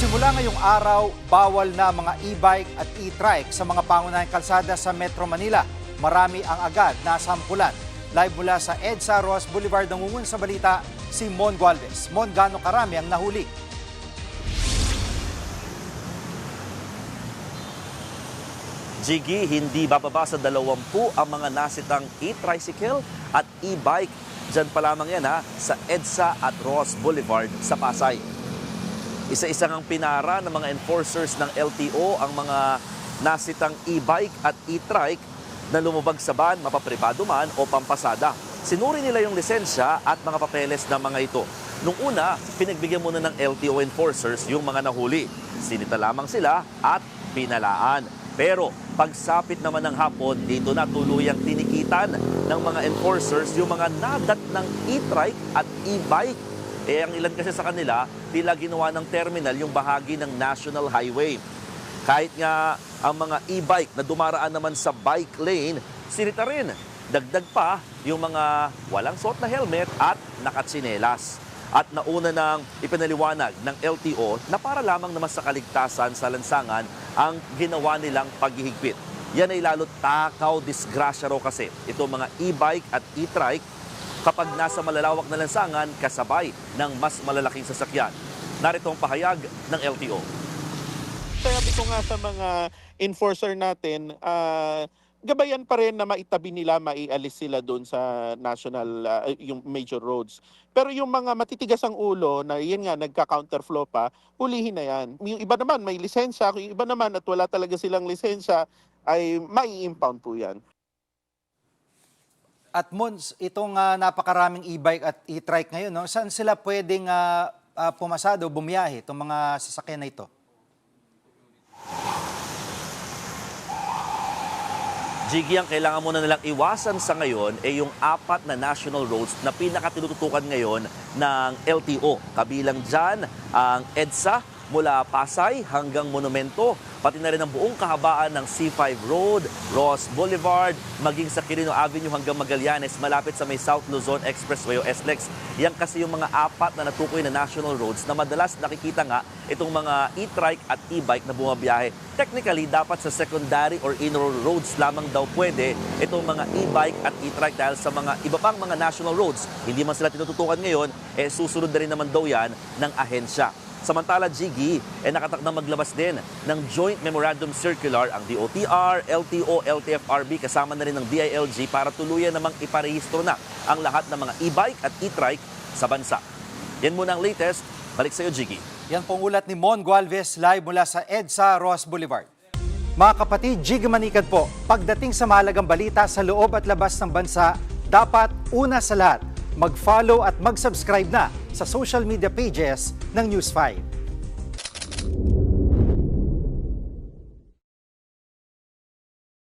Simula ngayong araw, bawal na mga e-bike at e-trike sa mga pangunahing kalsada sa Metro Manila. Marami ang agad na sampulan. Live mula sa EDSA Ross Boulevard nangungun sa balita si Mon Gualvez. Mon, gaano karami ang nahuli? Jiggy, hindi bababa sa 20 ang mga nasitang e-tricycle at e-bike. Diyan pa lamang yan sa EDSA at Ross Boulevard sa Pasay. Isa-isa ngang pinara ng mga enforcers ng LTO ang mga nasitang e-bike at e-trike na lumubag sa ban, mapapribado man o pampasada. Sinuri nila yung lisensya at mga papeles ng mga ito. Nung una, pinagbigyan muna ng LTO enforcers yung mga nahuli. Sinita lamang sila at pinalaan. Pero pagsapit naman ng hapon, dito na tuluyang tinikitan ng mga enforcers yung mga nadat ng e-trike at e-bike. Ang ilan kasi sa kanila, tila ginawa ng terminal yung bahagi ng National Highway. Kahit nga ang mga e-bike na dumaraan naman sa bike lane, sinita rin. Dagdag pa yung mga walang suot na helmet at nakatsinelas. At nauna nang ipinaliwanag ng LTO na para lamang naman sa kaligtasan sa lansangan ang ginawa nilang paghihigpit. Yan ay lalo takaw disgrasya raw kasi itong mga e-bike at e-trike kapag nasa malalawak na lansangan kasabay ng mas malalaking sasakyan. Narito ang pahayag ng LTO. Sabi ko nga sa mga enforcer natin, gabayan pa rin na maitabi nila, maialis sila doon sa national, yung major roads. Pero yung mga matitigas ang ulo na yun nga nagka-counterflow pa, hulihin na yan. Yung iba naman may lisensya, yung iba naman at wala talaga silang lisensya, ay mai-impound po yan. At Mons, itong napakaraming e-bike at e-trike ngayon, no? Saan sila pwedeng pumasado, bumiyahe, itong mga sasakyan na ito? Jiggy, ang kailangan muna nilang iwasan sa ngayon ay yung 4 na national roads na pinakatinututukan ngayon ng LTO. Kabilang dyan ang EDSA mula Pasay hanggang Monumento, pati na rin ang buong kahabaan ng C5 Road, Ross Boulevard, maging sa Quirino Avenue hanggang Magallanes, malapit sa may South Luzon Expressway o SLEX. Yan kasi yung mga 4 na natukoy na national roads na madalas nakikita nga itong mga e-trike at e-bike na bumabiyahe. Technically, dapat sa secondary or inner roads lamang daw pwede itong mga e-bike at e-trike dahil sa mga iba pang mga national roads. Hindi man sila tinututukan ngayon, susunod na rin naman daw yan ng ahensya. Samantala, Jiggy, nakatakdang maglabas din ng Joint Memorandum Circular ang DOTR, LTO, LTFRB kasama na rin ng DILG para tuluyan namang iparehistro na ang lahat ng mga e-bike at e-trike sa bansa. Yan muna ang latest. Balik sa iyo, Jiggy. Yan pong ulat ni Mon Gualvez live mula sa EDSA Ross Boulevard. Mga kapatid, Jiggy Manikad po, pagdating sa mahalagang balita sa loob at labas ng bansa, dapat una sa lahat, mag-follow at mag-subscribe na sa social media pages ng News 5.